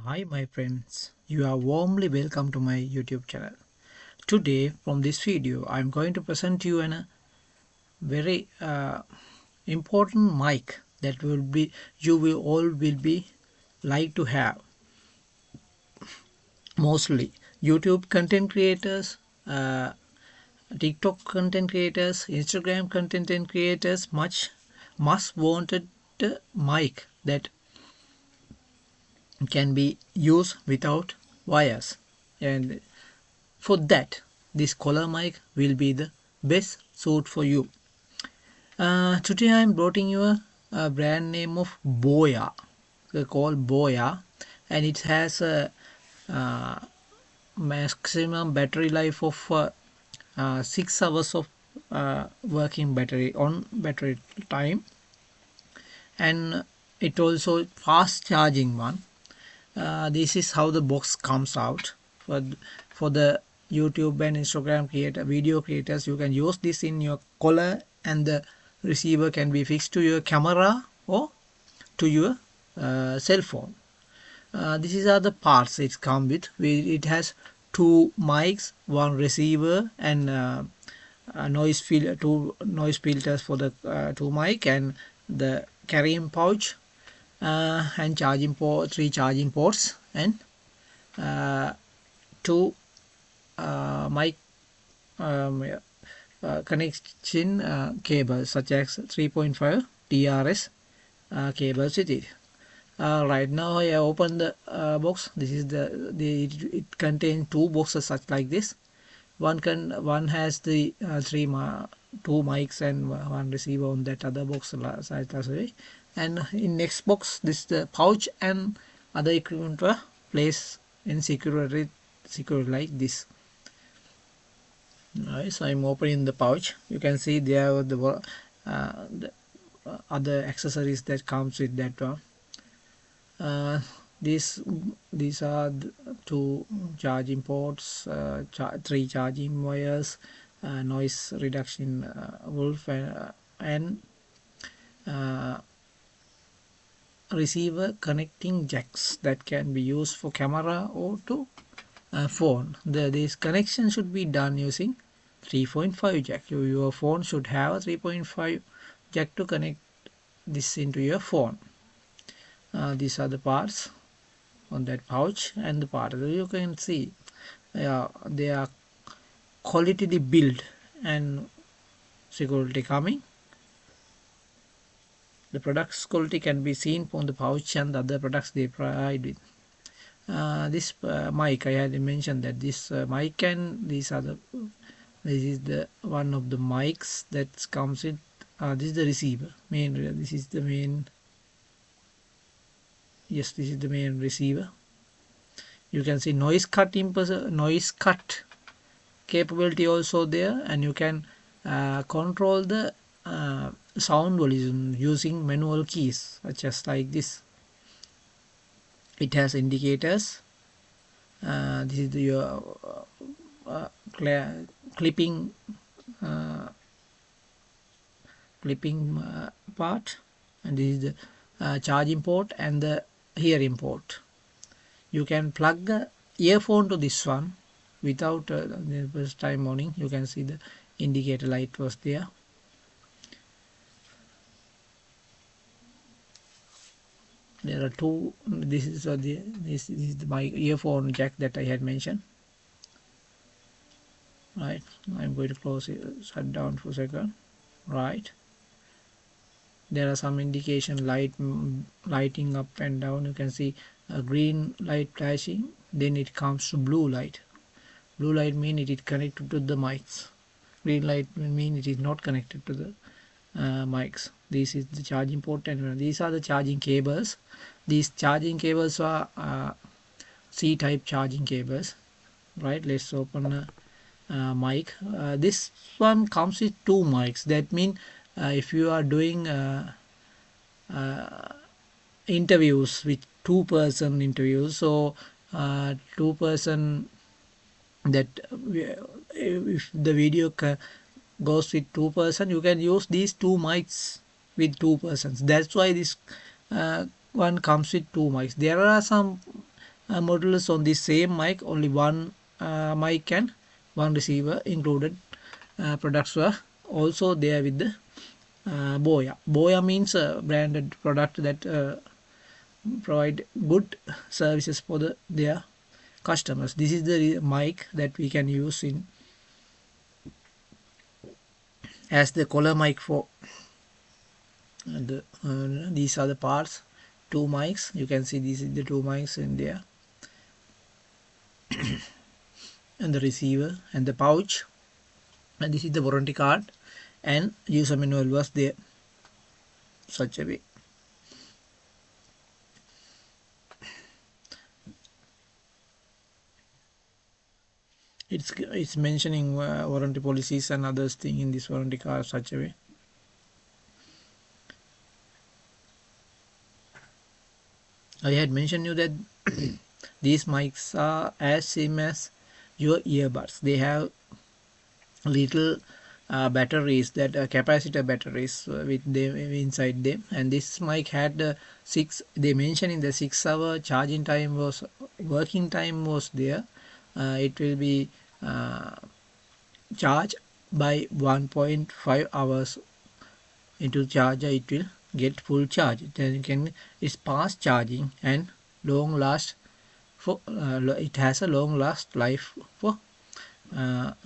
Hi my friends, you are warmly welcome to my YouTube channel. Today from this video I am going to present you a very important mic that will be you will all will be like to have. Mostly YouTube content creators, TikTok content creators, Instagram content creators must wanted mic that can be used without wires, and for that this collar mic will be the best suit for you. Today I am brought you a brand name of Boya, called Boya, and it has a uh, maximum battery life of 6 hours of working battery time, and it also fast charging one. This is how the box comes out for the YouTube and Instagram video creators. You can use this in your collar, and the receiver can be fixed to your camera or to your cell phone. These are the parts it comes with. It has two mics, one receiver, and two noise filters for the two mic, and the carrying pouch, and three charging ports, and two mic connection cables such as 3.5 TRS cables with it. Right now I open the box. This is it contains two boxes such like this. One has the two mics and one receiver on that other box side as well. And in next box this the pouch and other equipment were placed in secure like this. Right, so I'm opening the pouch. You can see there are the other accessories that comes with that one. These are the two charging ports, three charging wires, noise reduction wolf, and receiver connecting jacks that can be used for camera or to phone. This connection should be done using 3.5 jack. Your phone should have a 3.5 jack to connect this into your phone. These are the parts on that pouch, and the part you can see they are quality built and security coming. The product's quality can be seen from the pouch and the other products they provide with. This mic, I had mentioned that this mic, and this is the one of the mics that comes with. This is the receiver main. This is the main. Yes, this is the main receiver. You can see noise cut capability also there, and you can control the sound volume using manual keys such as like this. It has indicators. This is your clipping part, and this is the charging port and the hearing port. You can plug the earphone to this one without the first time morning. You can see the indicator light was there. There are two. This is my earphone jack that I had mentioned. Right, I'm going to close it, shut down for a second. Right, there are some indication lighting up and down. You can see a green light flashing, then it comes to blue light. Blue light mean it is connected to the mics. Green light mean it is not connected to the mics. This is the charging port, and these are the charging cables. These charging cables are C-type charging cables. Right, let's open a mic. This one comes with two mics. That means if you are doing interviews with two-person interviews, so two-person, that if the video goes with two-person, you can use these two mics with two persons. That's why this one comes with two mics. There are some models on the same mic, only one mic and one receiver included products were also there with the Boya. Boya means a branded product that provide good services for their customers. This is the mic that we can use in as the collar mic for these are the parts. Two mics, you can see these are the two mics in there, and the receiver and the pouch, and this is the warranty card, and user manual was there such a way. It's mentioning warranty policies and others thing in this warranty card such a way. I had mentioned you that these mics are as same as your earbuds. They have little batteries, that capacitor batteries with them inside them, and this mic had they mentioned in the 6 hour charging time was working time was there. It will be charged by 1.5 hours into charger, it will get full charge. Then you can, it's fast charging and long last for it has a long last life for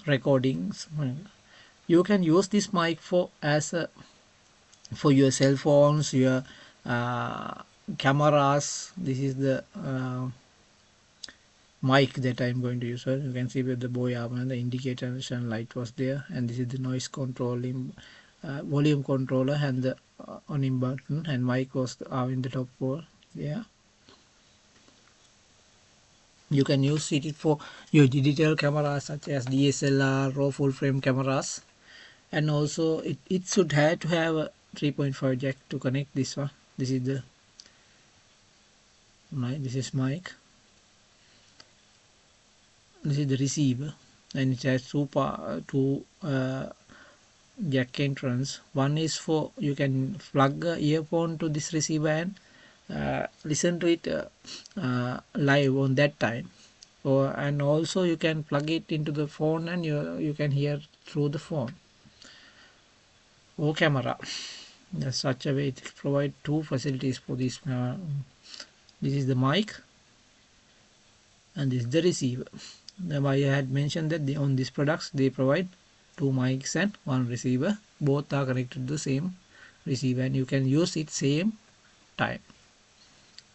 recordings. You can use this mic for as a for your cell phones, your cameras. This is the mic that I'm going to use. So you can see with the Boya and the indicator and light was there, and this is the noise controlling volume controller and the on button, and mic was in the top wall. Yeah, you can use it for your digital cameras such as DSLR, raw full frame cameras, and also it should have to have a 3.5 jack to connect this one. This is the mic, this is mic, this is the receiver, and it has two jack entrance. One is for you can plug a earphone to this receiver and listen to it live on that time, and also you can plug it into the phone and you can hear through the phone or camera. Such a way it provide two facilities for this. This is the mic and this is the receiver. Now I had mentioned that on these products they provide two mics and one receiver, both are connected to the same receiver, and you can use it same time.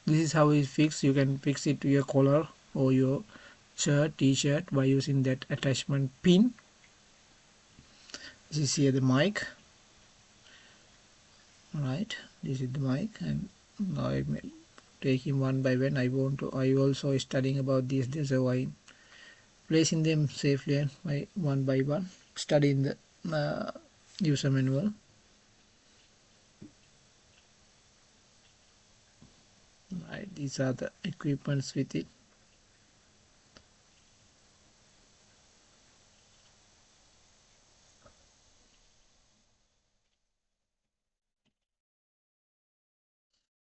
This is how it's fixed. You can fix it to your collar or your shirt, t-shirt by using that attachment pin. This is here the mic. Right, this is the mic, and now I'm taking one by one. I also studying about this, so I'm placing them safely and one by one, studying the user manual. Right, these are the equipments with it.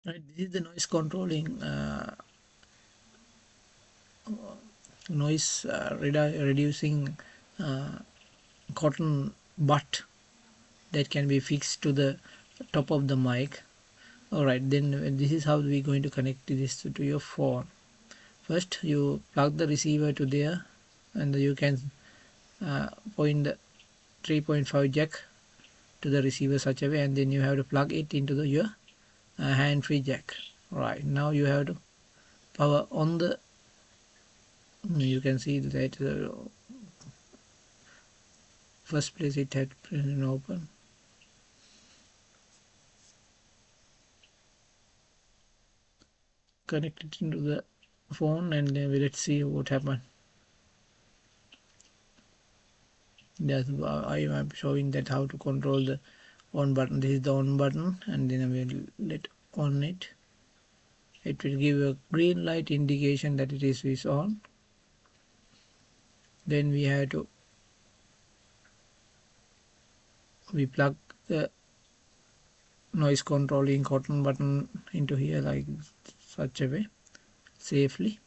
Right, this is the noise controlling noise reducing cotton butt that can be fixed to the top of the mic. Alright, then this is how we're going to connect this to your phone. First you plug the receiver to there, and you can point the 3.5 jack to the receiver such a way, and then you have to plug it into your hand-free jack. Right, now you have to power on the, you can see that first place it had been open. Connect it into the phone, and then let's see what happened. That's I am showing that how to control the on button. This is the on button, and then I will let on it. It will give a green light indication that it is on. Then we have to plug the noise controlling cotton button into here like such a way safely.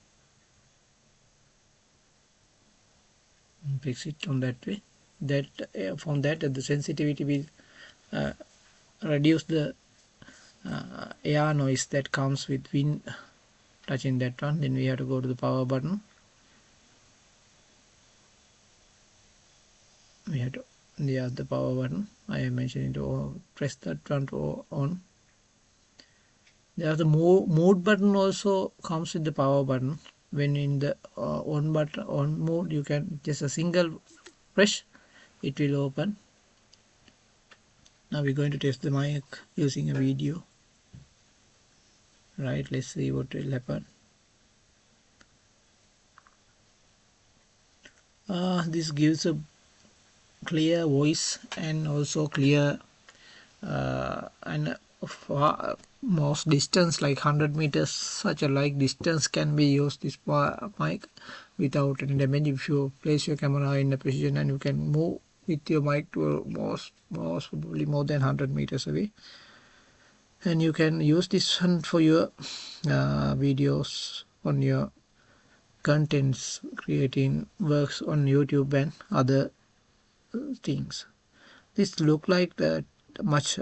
fix it on that way. That from that the sensitivity will reduce the air noise that comes with wind touching that one. Then we have to go to the power button. We have to the power button. I am mentioning to press that one to on. There the mode button also comes with the power button. When in the on button on mode, you can just a single press, it will open. Now we're going to test the mic using a video. Right, let's see what will happen. This gives a clear voice and also clear and most distance like 100 meters, such a like distance can be used this mic without any damage. If you place your camera in a position and you can move with your mic to most probably more than 100 meters away, and you can use this one for your videos on your contents, creating works on YouTube and other things. This look like much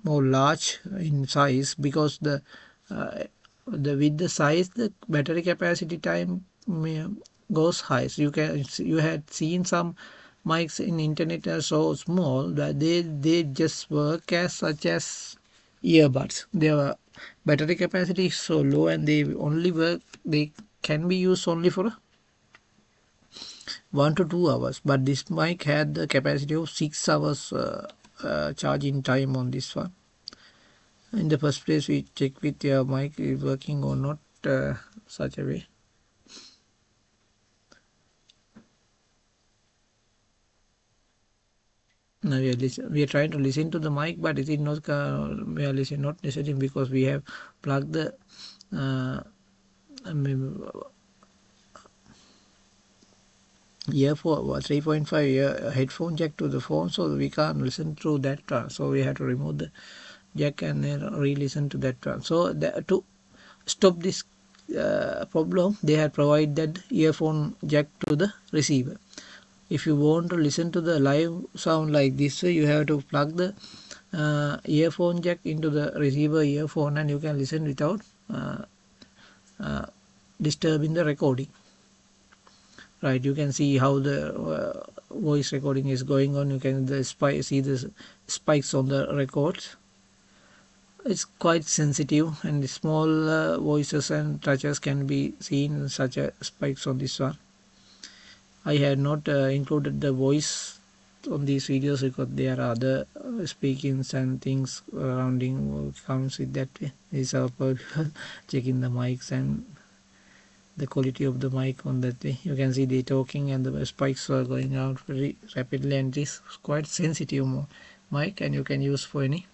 more large in size because the with the size the battery capacity time goes high. So you had seen some mics in internet are so small that they just work as such as earbuds. Their battery capacity is so low and they can be used only for 1 to 2 hours, but this mic had the capacity of 6 hours charging time on this one. In the first place, we check with your mic is working or not, such a way. Now we are trying to listen to the mic, but it is not we are listening not listening because we have plugged the earphone 3.5 headphone jack to the phone, so we can't listen through that one. So we have to remove the jack and then re-listen to that one. So to stop this problem, they have provided earphone jack to the receiver. If you want to listen to the live sound like this way, you have to plug the earphone jack into the receiver earphone and you can listen without disturbing the recording. Right, you can see how the voice recording is going on. You can see the spikes on the records. It's quite sensitive and small voices and touches can be seen such a spikes on this one. I had not included the voice on these videos because there are other speakings and things surrounding comes with that way. These are checking the mics and the quality of the mic on that way. You can see the talking and the spikes are going out very rapidly, and this is quite sensitive mic and you can use for any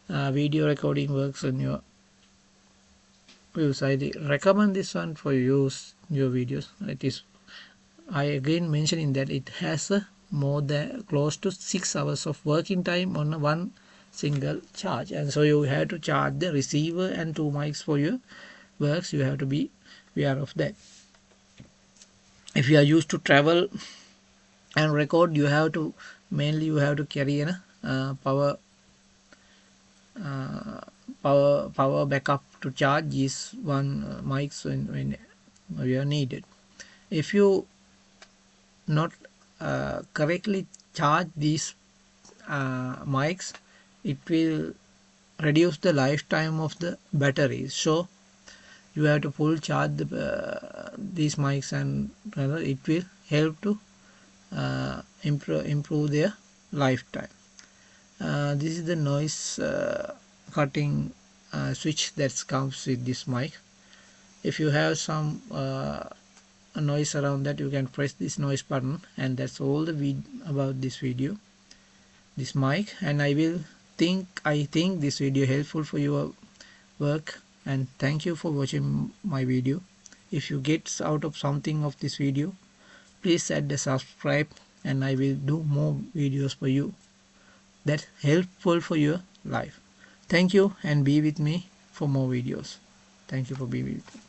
video recording works on your use. I recommend this one for use your videos. It is, I again mentioning that it has a more than close to 6 hours of working time on one single charge, and so you have to charge the receiver and 2 mics for your works. You have to be aware of that. If you are used to travel and record, you have to carry a power backup to charge this one mics when you are needed. If you not correctly charge these mics, it will reduce the lifetime of the batteries. So you have to full charge these mics and it will help to improve their lifetime. This is the noise cutting switch that comes with this mic. If you have some noise around that, you can press this noise button, and that's all the about this video, this mic. And I think this video helpful for your work, and thank you for watching my video. If you get out of something of this video, please hit the subscribe, and I will do more videos for you that helpful for your life. Thank you, and be with me for more videos. Thank you for being with me.